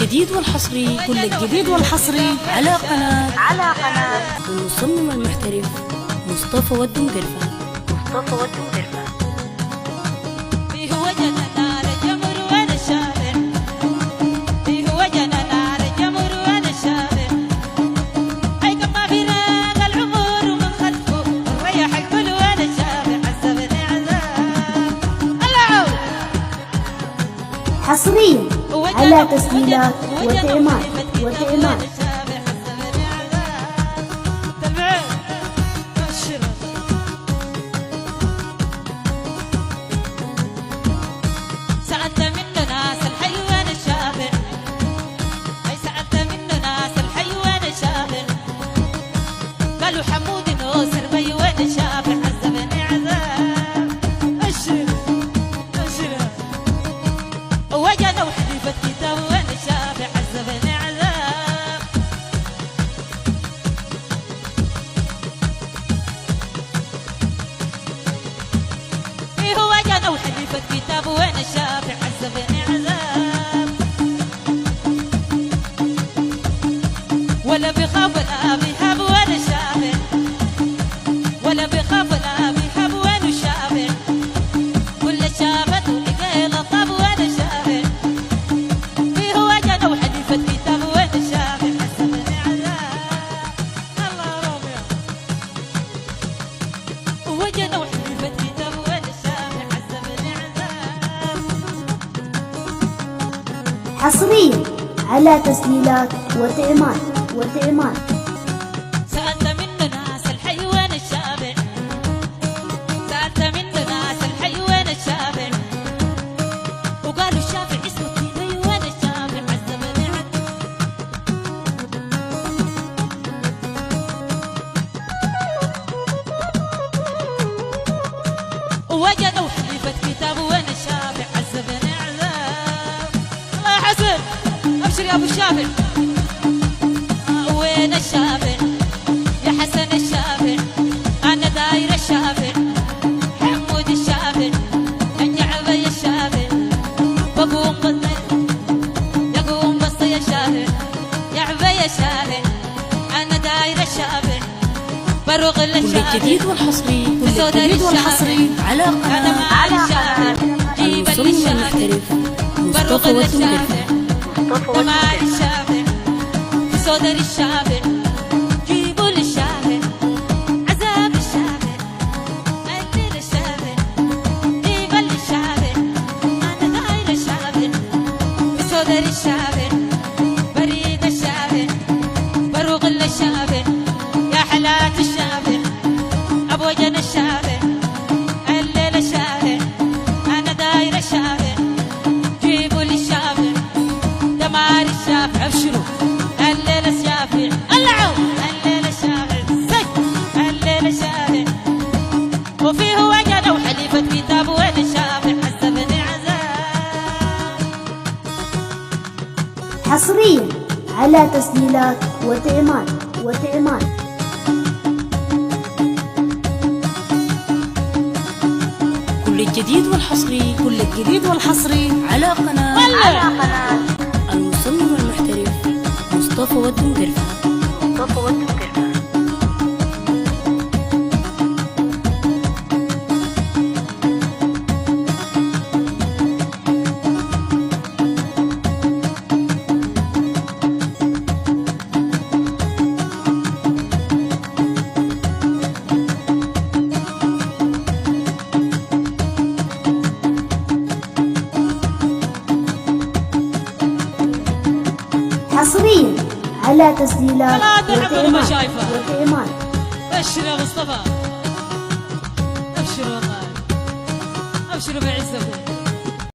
الجديد والحصري، كل الجديد والحصري على قناة المصمم المحترف مصطفى ود مقرفة. فيه وجدنا نار الجمر وانا الشارع، فيه وجدنا نار الجمر وانا الشارع، اي كما في راق العمر ومن خلفه الريح الكل وانا الشارع عذبني عذاب العود حصريا على تسجيلات وتعمال سألت منه ناس الحيوان الشابع، أي سألت منه ناس الحيوان الشابع، قالوا حمود نوسر بيوان الشابع عذبني عذاب أشر وجنا وحليفة كتاب وانا الشابع عذبني عذاب إيه وجنا وحليفة كتاب وانا الشابع عذبني عذاب، ولا بيخاف ولا بيهاب وانا الشابع، ولا بيخاف ولا بيهاب وانا الشابع، كل الشابة ولقى لطاب وانا الشابع، فيه وجنا وحليفة كتاب وانا الشابع عذبني عذاب الله ربيع، وجنا وحليفة كتاب وانا الشابع عذبني عذاب. حصريا على تسجيلات وتعمال سألت منه ناس الحيوان الشابع، سألت منه ناس الحيوان الشابع، وقالوا الشابع اسمه الحيوان الشابع عذبني عذاب، وجدوا حليفة كتاب وانا الشابع عذبني عذاب. الله يا حسن ابشر يا ابو الشابع، وين الشابع يا حسن الشابع، انا داير الشابع حمود الشابع النعبي الشابع، بقوم بالطير يقوم بصي الشابع يا عبي الشابع، انا داير الشابع بروغ كل الشابع الجديد والحصري، كل الجديد والحصري على قناة المصمم المحترف مصطفى ود مقرفة. دمار الشابع في صدر الشابع، جيبوا للشابع عذاب الشابع، أكل الشابع جيبوا للشابع، أنا داير الشابع في صدر الشابع، بريد الشابع بروغ للشابع، يا حلات الشابع أبو جن الشابع الليل الشابع، أنا داير الشابع جيبوا للشابع دمار الشافع ابشروا الليل الشافع العود الليل الشافع زي الليل الشافع، وفيه وجنا وحليفة كتاب وين الشافع عذبني عذاب. حصريا على تسجيلات وتعمال كل الجديد والحصري، كل الجديد والحصري على قناة المصمم المحترف مصطفى ود مقرفة. حصريا على تسجيلات وتعمال. ابشر يا مصطفى ابشر والله ابشروا بعزكم.